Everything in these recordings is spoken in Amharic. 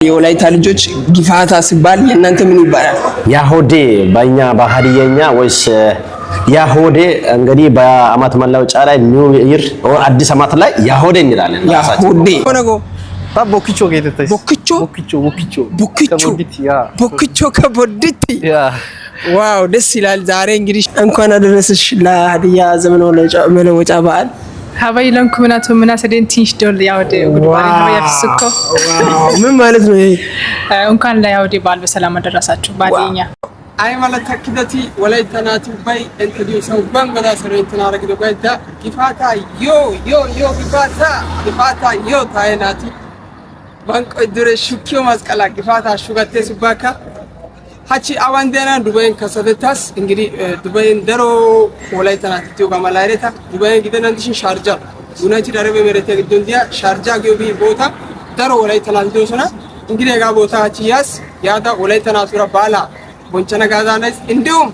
የወላይታ ልጆች ጊፋታ ሲባል የእናንተ ምን ይባላል? ያሆዴ በእኛ በሀዲየኛ ወይስ ያሆዴ እንግዲህ በአመት መለወጫ ላይ ኒው ኢየር አዲስ አመት ላይ ያሆዴ እንላለን። ያሆዴ ሆነጎ ቦክቾ ጌተታይስ ቦክቾ ከቦዲቲ ዋው ደስ ይላል። ዛሬ እንግዲህ እንኳን አደረሰሽ ለሀዲያ ዘመን መለወጫ በዓል። ሀባይ ለንኩምናቱ ምና ሰደንቲሽ ዶል ያውዴ ጉድባይ ሀባይ ፍስኮ ምን ማለት ነው ይሄ? እንኳን ለያውዴ በዓል በሰላም አደረሳችሁ። ባዲኛ አይ ማለት ተክደቲ ወላይታናቱ ባይ እንትዲው ሰው ባንበዳ ሰረንትና ረግዶ ጋይታ ጊፋታ ዮ ጊፋታ ዮ ታይናቲ ባንቆ ድረ ሹኪዮ ማስቀላ ጊፋታ ሹጋቴ ሱባካ ሀቺ አዋንደና ዱባይን ከሰደታስ እንግዲህ ዱባይን ደሮ ወላይታናት ኢትዮ ጋማላይረታ ዱባይን ግደናንትሽን ሻርጃ ዩናይትድ አረብ ኤሚሬት ግዶንዲያ ሻርጃ ገቢ ቦታ ደሮ ወላይታናት ዶሰና እንግዲህ ጋ ቦታ ሀቺ ያስ ያዳ ወላይታናት ሱራ ባላ ቦንቸና ጋዛናስ እንዲሁም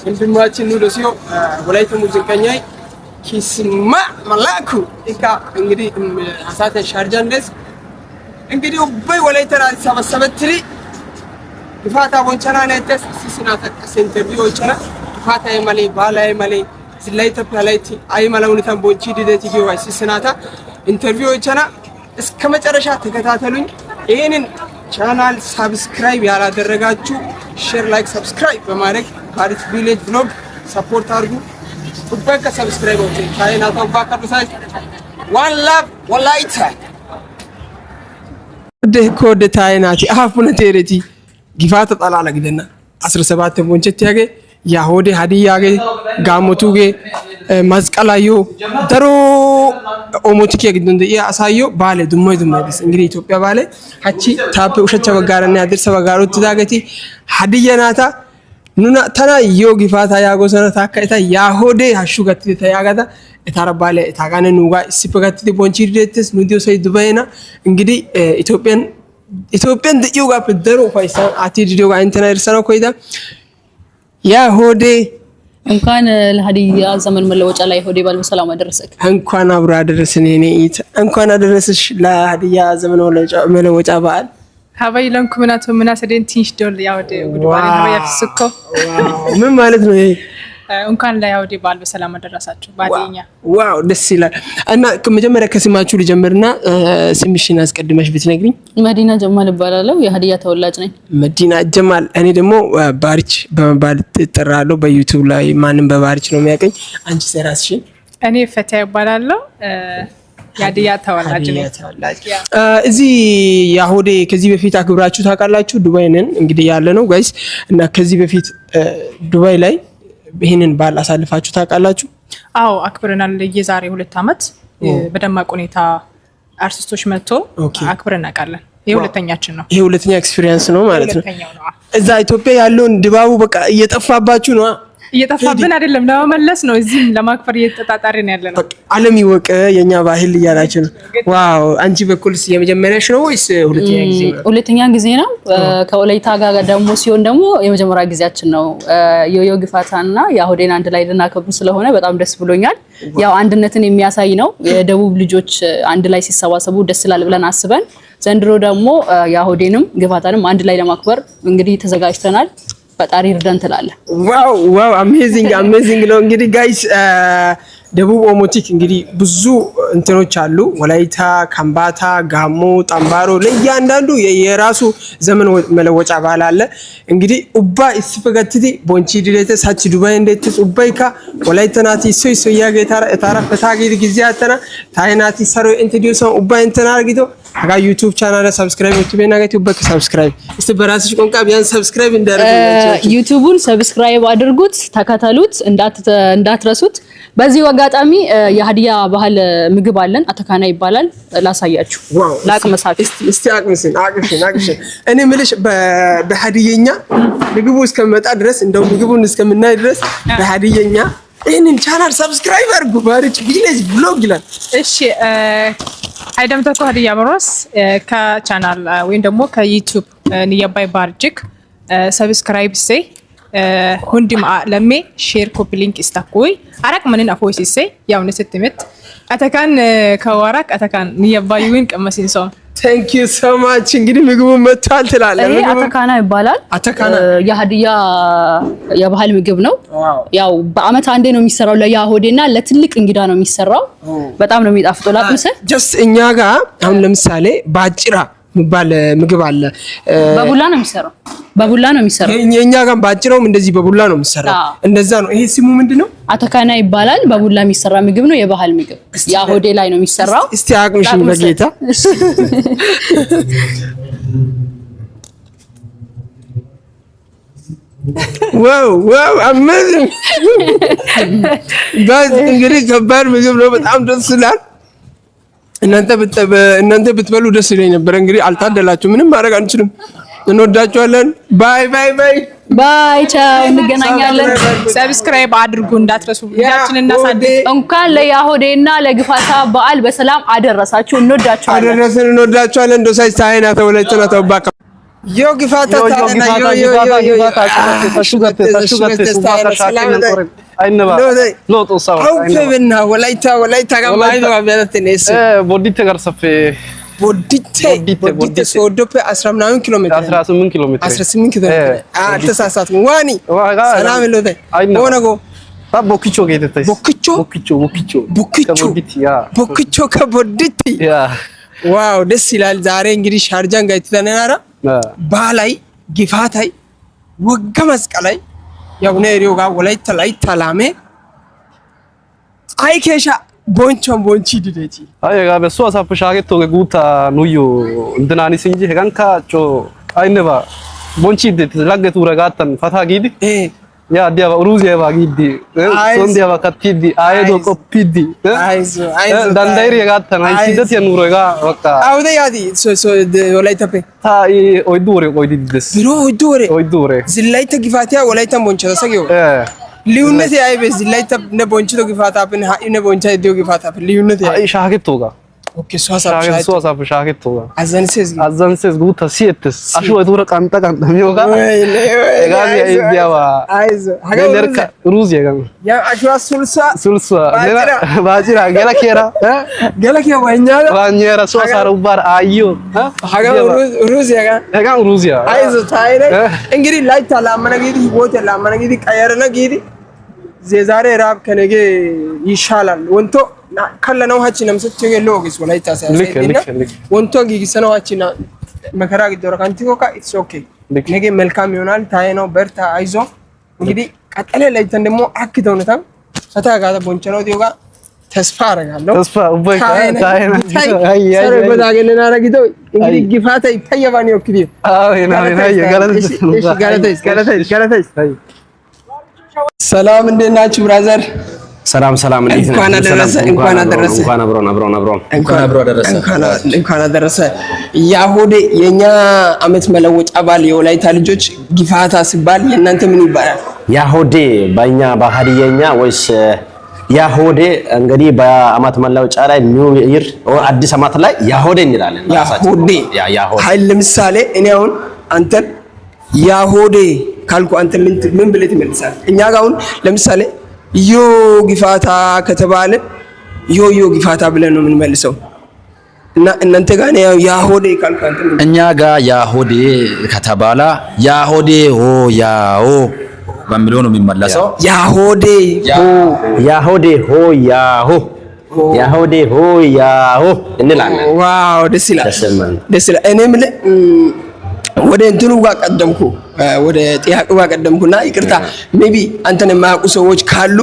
እንድማችን ኑዶሲዮ ወላይታ ሙዚቀኛይ ኪስማ መላኩ ኢካ እንግዲህ አሳተ ሻርጃ እንደስ እንግዲህ ኡባይ ወላይታናት ሰበሰበትሪ ጊፋታ ቦንቸና ነተስ ሲስናታ ኢንተርቪው ወቸና ጊፋታ የማለ ባላ የማለ ዝላይ ተፕላላይቲ አይ ማላውንታን ቦንቺ ዲደቲ ጊዋይ ሲስናታ ኢንተርቪው ወቸና እስከ መጨረሻ ተከታተሉኝ። ይሄንን ቻናል ሰብስክራይብ ያላደረጋችሁ ሼር ላይክ ሰብስክራይብ በማድረግ ፓሪስ ቪሌጅ ብሎግ ሰፖርት አድርጉ። ኡባይ ከሰብስክራይብ ወጪ ታይናታ ባካዱ ሳይ ዋን ላቭ ወላይታ ኮድ ታይናቲ አፉነ ቴሬቲ ጊፋታ ጣላላ ግደና 17 ቦንቸት ያገ ያሆዴ ሀዲያገ ጋሞቱገ ማስቀላዮ ደሮ ኦሞቲክ ግድንደ ያሳዮ ባለ ዱሞይ ዱሞይስ እንግዲህ ኢትዮጵያ ባለ ሀቺ ታፕ ውሸቸ በጋራና ያድርሰ በጋሮት ዳገቲ ሀዲያናታ ኑና ተና ዮ ጊፋታ ያጎ ሰነ ታካይታ ያሆዴ ሀሹ ገትተ ያጋታ እታራ ባለ እታጋነ ኑጋ ሲፈጋት ቦንቺ ዲደትስ ኑዲዮ ሰይ ዱባይና እንግዲህ ኢትዮጵያን ደዩ ጋር በደሮ ፋይሳን አቲ ዲዮ ጋር ኢንተርኔት ይርሰናው ኮይዳ ያሆዴ እንኳን ለሀዲያ ዘመን መለወጫ ላይ ሆዴ ባል በሰላም አደረሰክ። እንኳን አብሮ አደረሰን። እኔ እንኳን አደረሰሽ ለሀዲያ ዘመን መለወጫ በዓል። ሀባይ ለንኩምናቱ ምና ሰደንቲሽ ዶል ያውዴ ጉድባይ ሀባይ ፍስኮ ምን ማለት ነው ይሄ? እንኳን ለያውዴ በዓል በሰላም አደረሳችሁ። ባዲኛ ዋው ደስ ይላል። እና መጀመሪያ ከስማችሁ ልጀምርና ስምሽን አስቀድመሽ ብትነግሪኝ። መዲና ጀማል እባላለሁ። የሀዲያ ተወላጅ ነኝ። መዲና ጀማል። እኔ ደግሞ ባሪች በመባል እጠራለሁ በዩቲዩብ ላይ ማንም በባሪች ነው የሚያቀኝ። አንቺ ሰራስሽን? እኔ ፈቲያ እባላለሁ። የሀዲያ ተወላጅ ነኝ። እዚህ ያሆዴ ከዚህ በፊት አክብራችሁ ታውቃላችሁ? ዱባይ ነን እንግዲህ ያለ ነው ጋይስ። እና ከዚህ በፊት ዱባይ ላይ ይሄንን በዓል አሳልፋችሁ ታውቃላችሁ? አዎ አክብረናል። የዛሬ 2 አመት በደማቅ ሁኔታ አርቲስቶች መጥቶ አክብረን እናውቃለን። ይሄ ሁለተኛችን ነው። ይሄ ሁለተኛ ኤክስፒሪየንስ ነው ማለት ነው። እዛ ኢትዮጵያ ያለውን ድባቡ በቃ እየጠፋባችሁ ነው። እየጠፋብን አይደለም፣ ለመመለስ ነው። እዚህም ለማክበር እየተጣጣርን ያለነው። ዓለም ይወቅ የኛ ባህል እያላችሁ ነው። ዋው! አንቺ በኩልስ የመጀመሪያሽ ነው ወይስ ሁለተኛ ጊዜ ነው? ሁለተኛ ጊዜ ነው። ከወላይታ ጋር ደግሞ ሲሆን ደግሞ የመጀመሪያ ጊዜያችን ነው። ዮዮ ጊፋታና ያሆዴን አንድ ላይ ልናከብር ስለሆነ በጣም ደስ ብሎኛል። ያው አንድነትን የሚያሳይ ነው። የደቡብ ልጆች አንድ ላይ ሲሰባሰቡ ደስ ይላል ብለን አስበን ዘንድሮ ደግሞ ያሆዴንም ጊፋታንም አንድ ላይ ለማክበር እንግዲህ ተዘጋጅተናል። ፈጣሪ ይርዳን ትላለ። ዋው አሜዚንግ ነው። እንግዲህ ጋይስ ደቡብ ኦሞቲክ እንግዲህ ብዙ እንትኖች አሉ። ወላይታ፣ ካምባታ፣ ጋሞ፣ ጠምባሮ ለእያንዳንዱ የራሱ ዘመን መለወጫ በዓል አለ። እንግዲህ ኡባ ይስፈገትቲ ቦንቺ ዲሌተ ሳቺ ዱባይ እንደት ኡባይካ ወላይታናቲ ሶይ ያገታ ታራፈታ ጊዜ አተና ታይናቲ ሰሮ ኢንትሮዲዩስ ኡባ እንተና አርጊቶ አጋ ዩቲዩብ ቻናል ሰብስክራይብ ዩቲዩብ ናገቲ ኡባ ሰብስክራይብ እስቲ በራስሽ ቆንቃ ቢያንስ ሰብስክራይብ እንዳደረጋችሁ ዩቲዩቡን ሰብስክራይብ አድርጉት፣ ተከታተሉት፣ እንዳትረሱት። በዚህ አጋጣሚ የሀዲያ ባህል ምግብ አለን፣ አተካና ይባላል። ላሳያችሁ ላቅመሳችሁ እስቲ አቅምሽን እኔ ምልሽ በሀዲየኛ ምግቡ እስከመጣ ድረስ እንደው ምግቡን እስከምናይ ድረስ በሀዲየኛ ይሄንን ቻናል ሰብስክራይብ አድርጉ። ባሪች ቪሌጅ ብሎግ ይላል። እሺ አይደምተኮ ሀዲያ በሮስ ከቻናል ወይም ደግሞ ከዩቲዩብ ንየባይ ባርጅክ ሰብስክራይብ ሰይ ሁንዲም ለሜ ሼር ኮፒ ሊንክ እስታኩይ አራቅ ምንን አፎይስ ሰይ ያው ነስትምት አተካን ከዋራቅ አተካን ንየባዩን ቀመሲን ሶም ቴንክ ዩ ሶ ማች። እንግዲህ ምግቡ መጥቷል ትላለህ። ይሄ አተካና ይባላል። አተካና የሀዲያ የባህል ምግብ ነው። ያው በአመት አንዴ ነው የሚሰራው። ለያሆዴና ለትልቅ እንግዳ ነው የሚሰራው። በጣም ነው የሚጣፍጠው። ላቅምሰ ጀስት እኛ ጋር አሁን ለምሳሌ ባጭራ የሚባል ምግብ አለ። በቡላ ነው የሚሰራው። በቡላ ነው የሚሰራው። እኛ ጋር ባጭራውም እንደዚህ በቡላ ነው የሚሰራው። እንደዛ ነው። ይሄ ስሙ ምንድነው? አተካና ይባላል። በቡላ የሚሰራ ምግብ ነው። የባህል ምግብ ያሆዴ ላይ ነው የሚሰራው። እስቲ አቅምሽን በጌታ ዋው አሜዚንግ። እንግዲህ ከባድ ምግብ ነው። በጣም ደስ ይላል። እናንተ ብትበሉ ደስ ይለኝ ነበር። እንግዲህ አልታደላችሁ፣ ምንም ማድረግ አንችልም። እንወዳችኋለን። ባይ ባይ ባይ ባይ። ቻው፣ እንገናኛለን። ሰብስክራይብ አድርጉ እንዳትረሱ። ልጃችንን እናሳድግ። እንኳን ለያሆዴና ለግፋታ በዓል በሰላም አደረሳችሁ። እንወዳችኋለን። እንወዳችኋለን። ዶሳይ ሳይና ተወለጭና ተባካ ዮ ግፋታ ታና ዮ ወላይታ ጋማይ ነው አብያተነስ ቦዲቴ ገርሰፈ ቦዲቴ ሶዶፔ 18 ኪሎ ሜትር 18 ኪሎ ሜትር አልተሳሳትኩም። ዋኒ ሰላም ሎተ ሆነጎ ቦኪቾ ጌተተስ ቦኪቾ ከቦዲቲ ዋው ደስ ይላል። ዛሬ እንግዲህ ሻርጃን ጋር ተተናራ ባላይ ግፋታይ ወጋ መስቀላይ ያው ነሪዮ ጋር ወላይታ ላይ ተላሜ አይኬሻ ቦንቾን ቦንቺ ዲዴቲ አየጋ በሱ አሳፍ ሻጌቶ ጉታ ኑዩ እንትናኒ ሲንጂ ሄጋንካ ጮ አይነባ ቦንቺ ዲዴቲ ለገቱ ረጋተን ፈታ ጊዲ ያ ዲያባ ሩዚያ ባጊዲ ሶንዲያ ባካቲዲ አይዶ ኮፒዲ አይዞ ዳንዳይሪ ረጋተን አይሲደት የኑሮጋ በቃ አውደ ያዲ ሶ ወላይታ ፔ ታይ ኦይዱሬ ደስ ብሮ ኦይዱሬ ዝላይታ ግፋቲያ ወላይታ ቦንቾ ተሰገው ሊዩነት ያይበዝ ዝላይታ ነቦንቾ ግፋታ ፕን ሃይ ነቦንቻ ዲዮ ግፋታ ፕን ሊዩነት ያይ ሻጌቶጋ ኦኬ ሶሳፍ ሻጌቶጋ አዘንሴስ ጉታ ሲየትስ አሹ ወዱረ ቃንጣ ሚዮጋ ጋር ያይዲያባ አይዞ ገለርካ ሩዚያ ጋር ያ አሹ ሱልሳ ባጂራ ገለኬራ ዋኛራ ሶሳሩ ባር አዩ ሩዚያ ጋር ሩዚያ አይዞ ታይረ እንግዲህ ላይታ ላመነጊዲ ቦቴ ላመነጊዲ ቀየረነ ጊዲ ዛሬ ራብ ከነገ ይሻላል ወንቶ ከለነው ሀቺ ነምሰት ሎጊስ ወላይታ ሳይሰይና ወንቶ ጊጊሰነው ሀቺና መከራ ግደረ ካንቲኮካ ኢትስ ኦኬ ነገ መልካም ይሆናል። ታይ ነው በርታ አይዞ። እንግዲህ ቀጠለ ላይተን ደግሞ አክተውነታ ፈታ ጋር ቦንቸነው ዲዮጋ ተስፋ አረጋለሁ። ተስፋ ኡባይ ታይና ሰረ በዳገለና አረግተው እንግዲህ ግፋታ ይታየባን ይወክዲ ጋለተስ ሰላም እንዴት ናችሁ ብራዘር? ሰላም እንዴት ነህ? እንኳን አደረሰ። ያሆዴ የኛ አመት መለወጫ በዓል የወላይታ ልጆች ግፋታ ሲባል የእናንተ ምን ይባላል? ያሆዴ በእኛ በሀዲየኛ ወይስ ያሆዴ እንግዲህ በአመት መለወጫ ላይ ኒው ኢየር አዲስ አመት ላይ ያሆዴ እንላለን። ያሆዴ ኃይል ለምሳሌ እኔ አሁን አንተን ያሆዴ ካልኩ አንተ ምን ብለህ ትመልሳለህ? እኛ ጋር አሁን ለምሳሌ ዮ ግፋታ ከተባለ ዮ ግፋታ ብለን ነው የምንመልሰው። እና እናንተ ጋር ነው ያሆዴ ካልኩ አንተ እኛ ጋር ያሆዴ ከተባለ ያሆዴ ሆ ያኦ በሚለው ነው የሚመለሰው። ያሆዴ ሆ ያሆ ያሆዴ ሆ ያሆ እንላለን። ዋው ደስ ይላል። እኔ የምልህ ወደ እንትኑ ጋር ቀደምኩ ወደ ጥያቄው ጋር ቀደምኩና ይቅርታ ሜቢ አንተን የማያውቁ ሰዎች ካሉ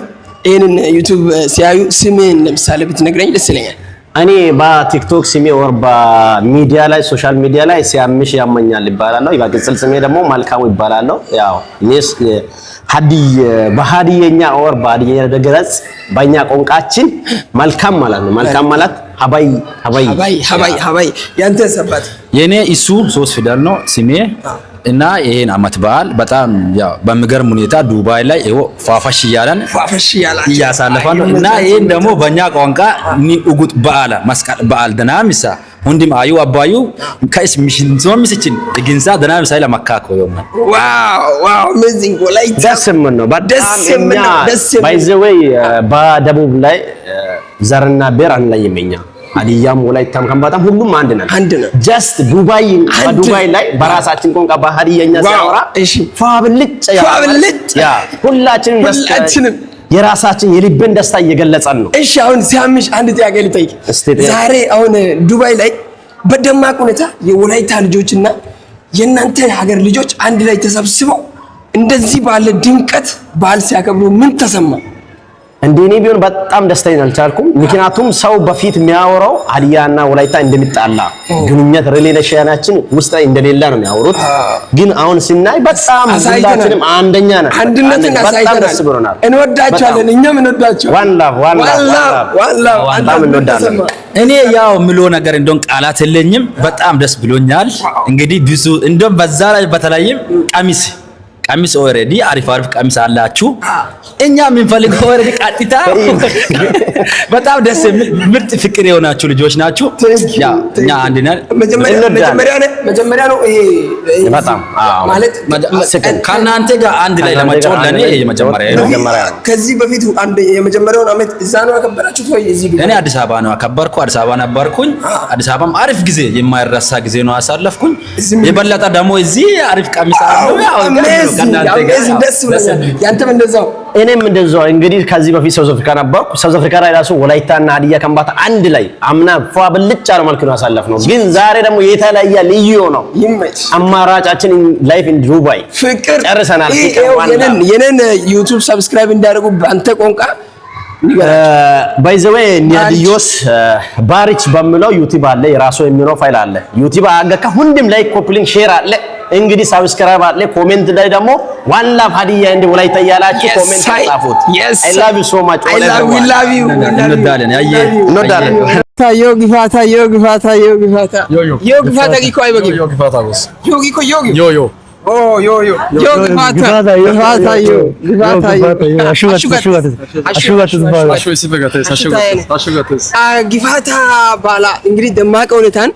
ይሄንን ዩቲዩብ ሲያዩ ስሜን ለምሳሌ ብትነግረኝ ደስ ይለኛል። እኔ በቲክቶክ ስሜ ወር በሚዲያ ላይ ሶሻል ሚዲያ ላይ ሲያምሽ ያመኛል ይባላል። በቅጽል ስሜ ደግሞ መልካሙ ይባላል። ያው እኔስ በሀዲየኛ ወር በሀዲየኛ ደገረጽ በእኛ ቋንቋችን መልካም ማለት ነው። መልካም ማለት ሀባይ ያንተ ሰባት የኔ እሱ 3 ፊደል ነው ስሜ እና ይሄን አመት በዓል በጣም ያው በሚገርም ሁኔታ ዱባይ ላይ ፋፋሽ ያላን እያሳለፈን እና ይሄን ደግሞ በእኛ ቋንቋ ንኡጉት በዓል መስቀል በዓል ደናምሳ ሁንዲም አዩ አባዩ ከእስ ሚሽን ዞም ምስችን ግንዛ ደናምሳ ለማካኮ ይሆነ ዋው አሜዚንግ ወላይታ ደስምን ነው ባይ ዘ ዌይ በደቡብ ላይ ዘርና ብሔር አንለይም። ሀዲያም ወላይታም ከምባታም ሁሉም አንድ ነን። ጀስት ዱባይ ላይ በራሳችን ቋንቋ በሀዲያኛ ሲያወራ ፋብልጭ ያ ሁላችንም የራሳችን የልብን ደስታ እየገለጸን ነው። እሺ አሁን ሲያምሽ አንድ ጥያቄ ልጠይቅ። ዛሬ አሁን ዱባይ ላይ በደማቅ ሁኔታ የወላይታ ልጆችና የእናንተ ሀገር ልጆች አንድ ላይ ተሰብስበው እንደዚህ ባለ ድምቀት በዓል ሲያከብሩ ምን ተሰማ? እንደኔ ቢሆን በጣም ደስተኛ አልቻልኩም። ምክንያቱም ሰው በፊት የሚያወራው ሀዲያና ወላይታ እንደሚጣላ ግንኙነት ሪሌሽናችን ውስጥ እንደሌላ ነው የሚያወሩት። ግን አሁን ስናይ በጣም ሁላችንም አንደኛ ነን። አንድነትን አሳይተናል። እንወዳቸዋለን። እኛም እንወዳቸዋለን። በጣም እንወዳለን። እኔ ያው ምለው ነገር እንደው ቃላት የለኝም። በጣም ደስ ብሎኛል። እንግዲህ ብዙ እንደው በዛ ላይ በተለይም ቀሚስ ኦሬዲ አሪፍ ቀሚስ አላችሁ። እኛ የምንፈልገው ኦሬዲ ቀጥታ በጣም ደስ የሚል ምርጥ ፍቅር የሆናችሁ ልጆች ናችሁ። ያ እኛ አንድ ነን። መጀመሪያ ነው ይሄ በጣም ማለት ከእናንተ ጋር አንድ ላይ ለመጫወት ለኔ የመጀመሪያ ነው። ከዚህ በፊት አንድ የመጀመሪያውን አመት እዛ ነው ያከበራችሁት ወይ እዚህ? እኔ አዲስ አበባ ነው ያከበርኩ። አዲስ አበባ ነበርኩኝ። አዲስ አበባም አሪፍ ጊዜ የማይረሳ ጊዜ ነው ያሳለፍኩኝ። የበለጠ ደግሞ እዚህ አሪፍ ቀሚስ አለው። ያው ደስ ብሎኛል። ያንተም እንደዛው? እኔም እንደዛው። እንግዲህ ከዚህ በፊት ሳውዝ አፍሪካ ነበርኩ። ሳውዝ አፍሪካ ላይ ራሱ ወላይታና ሀዲያ ከምባታ አንድ ላይ አምና ፋብልጭ ያለ መልኩ ነው ያሳለፍነው። ግን ዛሬ ደግሞ የተለየ ልዩ ነው። ይመች አማራጫችን ላይፍ ኢን ዱባይ ፍቅር ጨርሰናል። የኔን ዩቲዩብ ሰብስክራይብ እንዲያደርጉ በአንተ ቋንቋ ባይ ዘ ዌይ ኒያዲዮስ ባሪች በሚለው ዩቲዩብ አለ። የራሱ የሚለው ፋይል አለ። ዩቲዩብ አገካ ሁንድም ላይ ኮፒ ሊንክ ሼር አለ። እንግዲህ ሰብስክራይብ አለ። ኮሜንት ላይ ደግሞ ዋን ላቭ ሀዲያ እንደ ወላይታ ያላችሁ ኮሜንት ጻፉት። አይ ላቭ ዩ ሶ ማች አይ ላቭ ዩ እንወዳለን። እንወዳለን። ዮ ግፋታ ጊኮ አይበጊ ዮ ግፋታ ጎስ ዮ ጊኮ ዮ ጊፋታ ባላ እንግዲህ ደማቅ ሁኔታን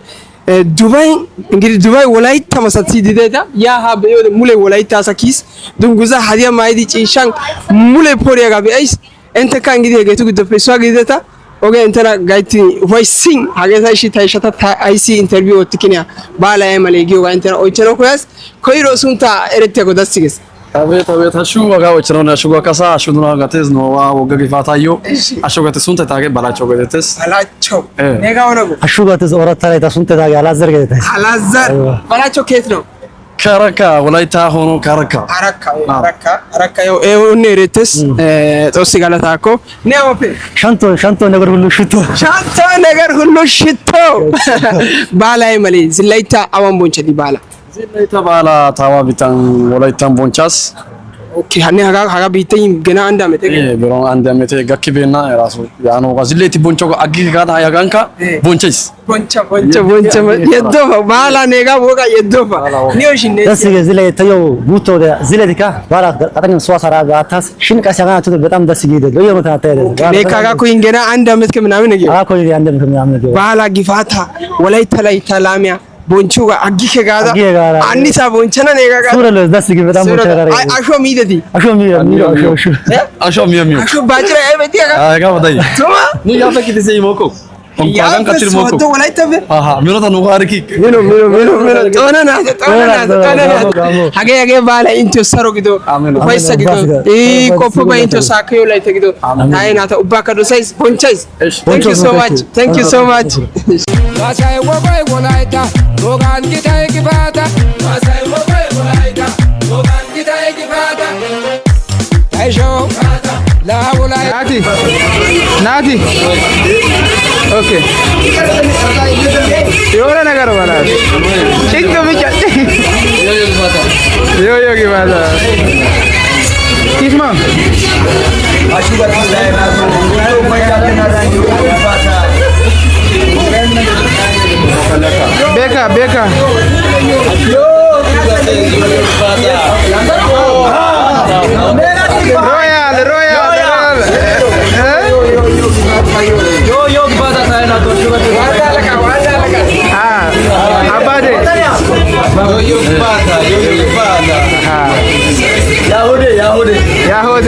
ዱባይ ወላይታ መሳት ሲዲደታ ያ ሀበዮ ሙሌ ወላይታ ሳኪስ ድንጉዛ ሀዲያ ማይዲ ጪሻን ሙሌ ፖሪያ ጋቢ አይስ እንተ ካ እንግዲህ ገቱ ግደፈ ሷ ግደታ ኦኬ እንተና ጋይቲ ቮይሲንግ ሀገታ እሺ ታይሻታ አይሲ ኢንተርቪው ወጥኪኒያ ባላ ያመለ ጊዮ ጋር እንተና ኦይቸሮ ኮያስ ኮይሮ ሱንታ ኤረቴ ጎዳስግስ አቤት አሹ ወጋዎች ነው አሹ ወካሳ አሹ ነው ጋቴዝ ነው ወገግ ፋታዮ አሹ ጋቴ ሱንታ ታገ ባላቸው ጋቴስ ባላቸው ነጋው ነው አሹ ጋቴዝ ኦራታ ላይ ታሱንታ ታገ አላዘር ጋቴስ አላዘር ባላቸው ከየት ነው? ከረካ ወላይታ ሆኖ ከረካ አረካ ኤውን ኤረቴስ ጦስ ጋላታኮ ነውፔ ሻንቶ ነገር ሁሉ ሽቶ ባላይ መሌ ዝላይታ አዋን ቦንቸዲ ባላ ዝላይታ ባላ ታዋ ቢታን ወላይታን ቦንቻስ ኦኬ ሀኔ ሀጋ ቢተኝ ገና አንድ አመት ብሮ አንድ አመት ገክቤና ራሱ ያኖ ዝሌቲ ቦንቾ አጊ ጋዳ ያጋንካ ቦንቸስ ቦንቸ የዶፋ ባላ ኔጋ ቦጋ የዶፋ ኒዮሽ ነ ደስ ዝሌታዮ ጉቶ ዝሌቲካ ባላ አጠን ሷሳራ ጋታስ ሽንቃ ሲያጋቱ በጣም ደስ ይገደ ለየሮ ታታለ ኔካጋ ኮይን ገና አንድ አመት ከምናምን ነው አኮ አንድ አመት ከምናምን ባላ ጊፋታ ወላይታ ላይ ታላሚያ ቦንቹ አጊከ ጋዳ አንዲሳ ቦንቸና ኔጋ ጋዳ ሱረለ ደስ ይገ በጣም ቦንቸ ጋራ አሾ ሚደቲ አሾ ሚሚ አሾ ባጅራ አይበቲ አጋ ወዳይ ቶማ ኒ ያፈኪ ደስ ይሞኮ ኦንካጋን ካትሪ ሞኮ ቶ ወላይታ አሃ ሚሮታ ነው ጋርኪ ሚኖ ጦናና ሀገ ባላ ኢንቶ ሰሮ ግዶ ወይሳ ግዶ ቆፎ ባይንቶ ሳከዮ ላይ ተግዶ ታይናታ ኡባካ ዶሳይስ ቦንቻይስ thank you so much ማሳይ ወቆይ ወላይታ ዶጋን ጊታይ ግፋታ ማሳይ ወቆይ ወላይታ ዶጋን ጊታይ ግፋታ አይሾ ላውላይ ናቲ ኦኬ የሆነ ነገር ማለት ጭንቅ ብቻ ዮ ግፋታ ኪስማ ቤካ ያሁዴ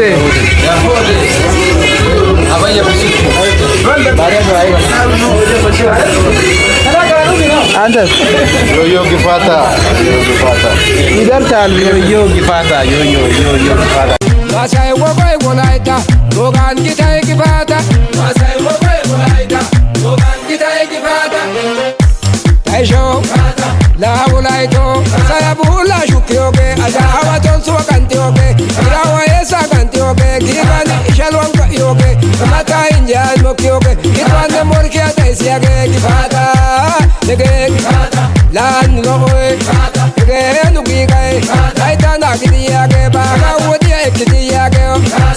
አንተ ዮዮ ጊፋታ ይደርሳል። ዮዮ ጊፋታ ዮዮ ጊፋታ ማሳይ ወቆይ ወላይታ ሎጋን ጊታይ ጊፋታ ማሳይ ወቆይ ወላይታ ሎጋን ጊታይ ጊፋታ ታይሾ ላውላይቶ ሳያቡላ ሹክዮጌ አጃዋቶን ሱወቀንቲዮጌ ኢራወየሳ ቀንቲዮጌ ጊባኒ ኢሸልዋን ቀዮጌ ማታ እንጃን ሞክዮጌ ጊቷን ሞርኪያ ታይሲያጌ ጊፋታ ነጌ ጊፋታ ላን ሎቆይ ነጌ ኑጊጋይ ታይታና ግድያጌ ባጋ ወዲያ እክድያጌ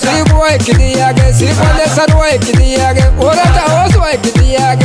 ሲቁዋ እክድያጌ ሲቆነ ሰድዋ እክድያጌ ወረታ ወስዋ እክድያጌ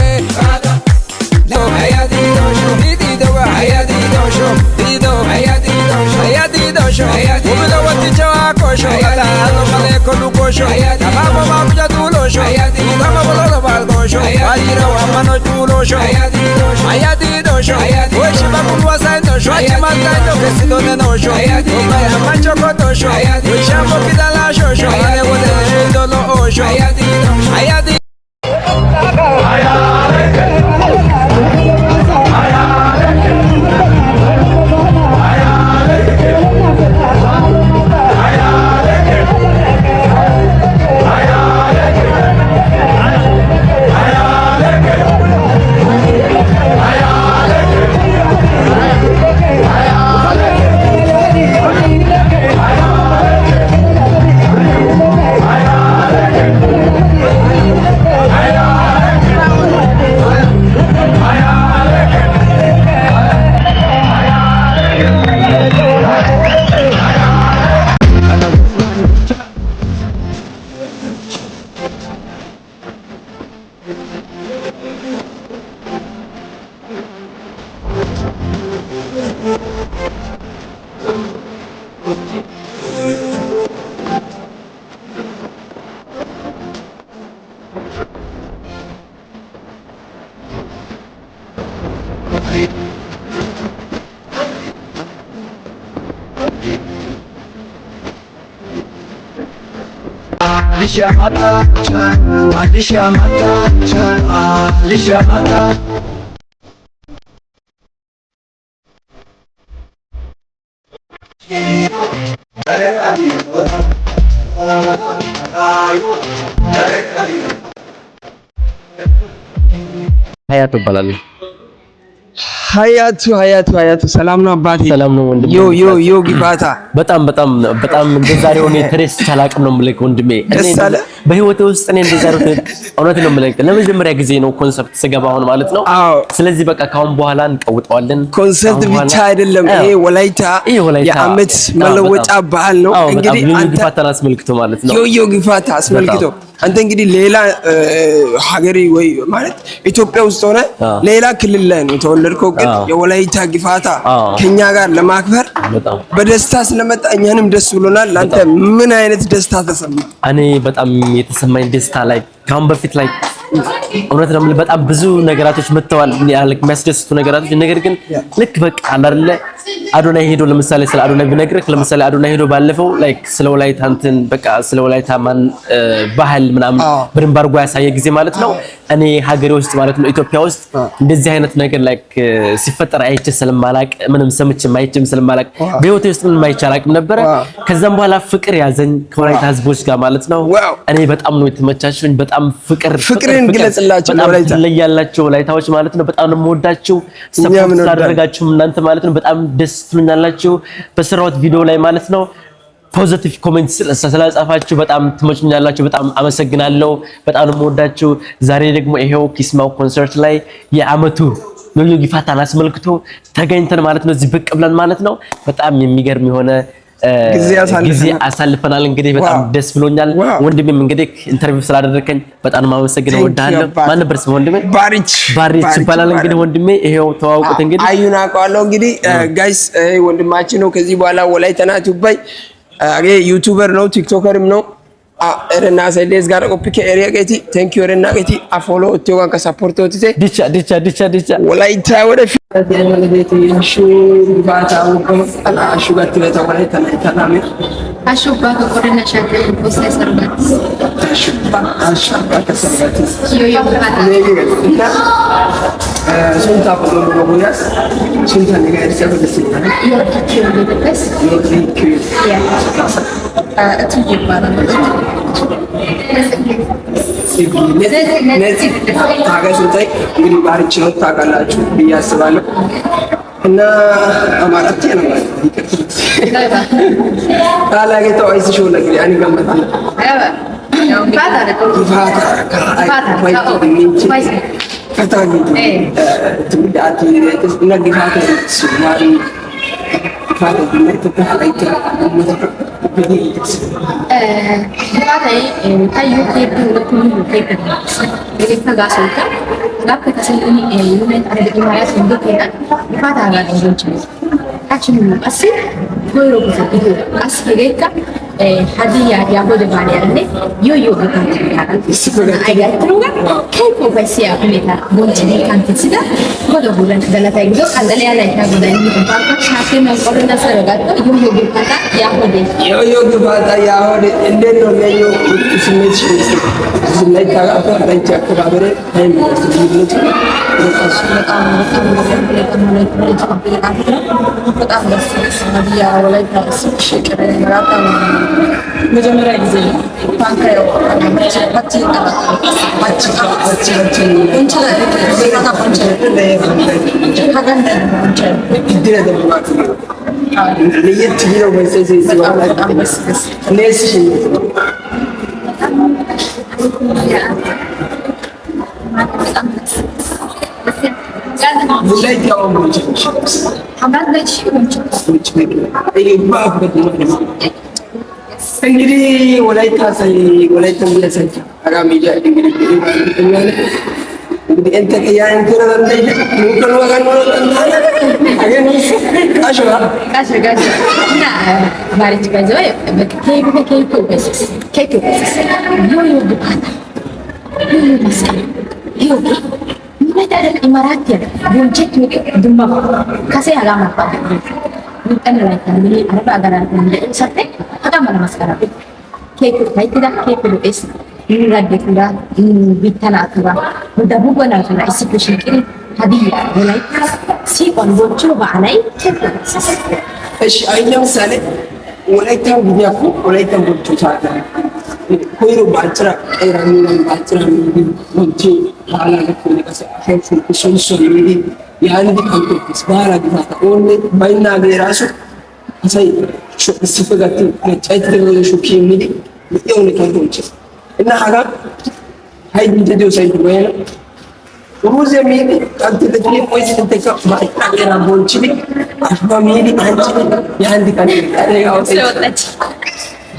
ሀያቱ እባላለሁ። ሀያቱ ሰላም ነው አባቴ? ሰላም ነው ወንድሜ። ዮ ጊፋታ በጣም እንደዛሬ ሆነ ትሬስ ቻላቅም ነው የምልህ ወንድሜ። በህይወቴ ውስጥ እኔ እንደዛሬ እውነት ነው የምልህ ለመጀመሪያ ጊዜ ነው ኮንሰፕት ስገባ አሁን ማለት ነው። ስለዚህ በቃ ካሁን በኋላ እንቀውጠዋለን። ኮንሰፕት ብቻ አይደለም ይሄ ወላይታ የዓመት መለወጫ ባህል ነው። እንግዲህ አንተ ጊፋታን አስመልክቶ ማለት ነው። ዮ ጊፋታ አስመልክቶ አንተ እንግዲህ ሌላ ሀገሪ ወይ ማለት ኢትዮጵያ ውስጥ ሆነ ሌላ ክልል ላይ ነው የተወለድከው፣ ግን የወላይታ ጊፋታ ከኛ ጋር ለማክበር በደስታ ስለመጣ እኛንም ደስ ብሎናል። አንተ ምን አይነት ደስታ ተሰማ? እኔ በጣም የተሰማኝ ደስታ ላይ ካሁን በፊት ላይ እውነት ነው በጣም ብዙ ነገራቶች መጥተዋል የሚያስደስቱ ነገራቶች። ነገር ግን ልክ በቃ አይደለ አዶናይ ሄዶ ለምሳሌ ስለ አዶናይ ብነግርህ ለምሳሌ አዶናይ ሄዶ ባለፈው ላይክ ስለ ወላይታ እንትን በቃ ስለ ወላይታ ማን ባህል ምናምን በደንብ አድርጎ ያሳየ ጊዜ ማለት ነው። እኔ ሀገሬ ውስጥ ማለት ነው ኢትዮጵያ ውስጥ እንደዚህ አይነት ነገር ላይክ ሲፈጠር አይቼ ስለማላቅ ምንም ሰምቼም አይቼም ስለማላቅ በህይወቴ ውስጥ ምንም አይቼ አላቅም ነበረ። ከዛም በኋላ ፍቅር ያዘኝ ከወላይታ ህዝቦች ጋር ማለት ነው። እኔ በጣም ነው የተመቻችሁኝ። በጣም ፍቅርን ግለጽላችሁ ወላይታ ላይ ያላችሁ ወላይታዎች ማለት ነው። በጣም ነው የምወዳችሁ። ሰፖርት ስላደረጋችሁ እናንተ ማለት ነው በጣም ደስ ትሉኛላችሁ። በሰራሁት ቪዲዮ ላይ ማለት ነው ፖዚቲቭ ኮሜንት ስለጻፋችሁ በጣም ትመቹኛላችሁ። በጣም አመሰግናለሁ። በጣም ነው የምወዳችሁ። ዛሬ ደግሞ ይሄው ኪስማው ኮንሰርት ላይ የዓመቱ ዮዮ ጊፋታን አስመልክቶ ተገኝተን ማለት ነው እዚህ ብቅ ብለን ማለት ነው በጣም የሚገርም የሆነ ጊዜ አሳልፈናል። እንግዲህ በጣም ደስ ብሎኛል። ወንድሜም እንግዲህ ኢንተርቪው ስላደረከኝ በጣም ማመሰግነው ወዳለሁ። ማን ነበር ስሙ ወንድሜ? ባሪች ይባላል። እንግዲህ ወንድሜ ይሄው ተዋውቁት። እንግዲህ አዩና አውቀዋለሁ። እንግዲህ ጋይስ ወንድማችን ነው። ከዚህ በኋላ ወላይታ ናት ይባይ ዩቲዩበር ነው፣ ቲክቶከርም ነው። Erena Sailes gara opike area geti thank you Erena geti a follow otiogan ka support otite dicha walaita wada fi geti shu bata ko ala shu gatte ta walaita na taname ashu ba ko korena shaka process arbat ashu ba ka sabati yo bata ina sunta ko do boyas sunta ne ga irsa ko disi yo kiyo de bes yo kiyo tu je para ታጋይ ስንታይ እንግዲህ ባርች ነው ታውቃላችሁ ብዬ አስባለሁ እና አማራት ነው ካላገተው አይስሽ ወለግ ያኒ ገመት ትውዳት ነግፋት ስማሪ ፋታ ድመርተታ አይተ Guarda, tayo kepo ulit kepo. Jadi kagasulta, dapat kasi ini unit ada di mana sendiri kan. Pada agak tinggi. Actually, asli, gue bisa itu. Asli mereka hadiah yang boleh bayar ni, yo bukan cara. Agar terus kepo pasti aku minta bonceng kan tidak. Kalau bulan dalam tayo itu anda lihat lagi bulan ini tempat siapa yang kalau nasi regat yo bukan ya boleh. Yo gibata ya hode endeno leyo ismechi ismai kaga ko rancha ko babere time መጀመሪያ ጊዜ ፓንካዮ ፓቺ ለየት ብለው መሰሰ ሲዋላ ነስ ወላይታው ሞች እንግዲህ ወላይታ ሳይ ወላይታ ምለሰች አጋሚጃ እንግዲህ انت يعني انت ممكن وقت اشرا لا معلش كذا كيف بس يو بقاطع يو مسكين يو ما تعرف الامارات يا بونجت دم كاسه علامه انا لا تنمي انا بقدر اعمل سته هذا ما مسكره كيف كده كيف بس Radikula bitana tura muda bugana tura institution kiri hadiah mulai si on bocor balai ايش اي مثال ወላይታ ቢያኩ ወላይታ ቦቻታ ኮይሮ ባጭራ ኤራሚና ባጭራ ወንጂ ባላ ለኩነ ከሰ አሸንፉ ሶንሶ ይዲ ያንዲ ካንቶስ ባላ ግፋታ ኦን ባይና ገራሱ አሳይ ሲፈጋት ጫይት ደረለ ሹኪ ሚዲ የሆነ ካንቶች እና ሀጋ ሀይድ እንደው ሳይድ ወይ ሩዝ የሚል አንተ ለዚህ ቆይስ ተከ ማይታገራ ቦንቺ አሽባ ሚዲ አንቺ ያንዲ ካን ያው ስለወጣች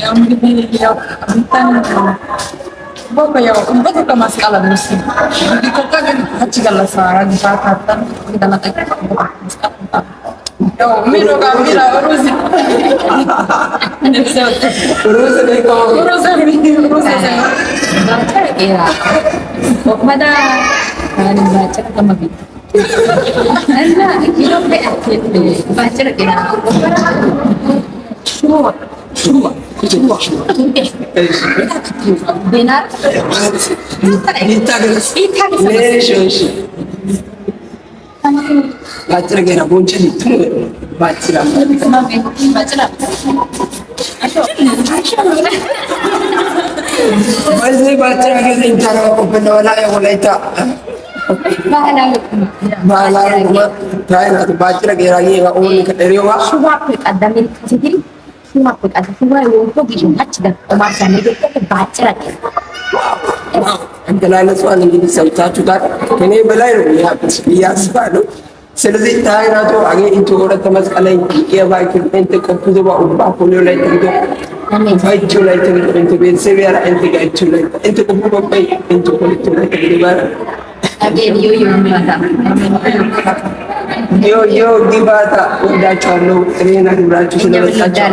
ያው እንግዲህ ያው አንተን ቦኮ ያው እንበተ ከማስቃላ ነው እሺ እንግዲህ ኮካ ግን አቺ ጋላ ሳራ ግፋታ እንደማጣ ማስቃላ ያው ሚሮጋ ሚራ ሩዝ ሩዝ ለኮ ሩዝ era Okmada baca sama gitu. Anda kira baca kira Shua. Benar. baca kira bonca itu baca Masih baca lagi cara penjualan yang mulai tak. Bahala rumah, saya nak baca lagi yang orang dari awak. Semua pun ada milik sendiri. Semua pun ada semua yang untuk dijual dan orang sana itu baca lagi. Antara soal ini saya juga, kini belai ya biasa tu. ስለዚህ ታይራቶ አገ ኢንቶ ወደ ተመስቀለኝ የባይክ እንት ኮምፒውተር ባኡባ ፖሊዮ ላይ ተንቶ ፋይቹ ላይ ተንቶ እንት ቤተሰብ ያራ እንት ጋይቹ ላይ እንት ኮምፒውተር ባይ እንት ፖሊዮ ላይ ተንቶ ባራ አገ ዮ ማታ ዮ ጊፋታ ወዳቸዋለሁ። እኔን አክብራችሁ ስለመጣችሁ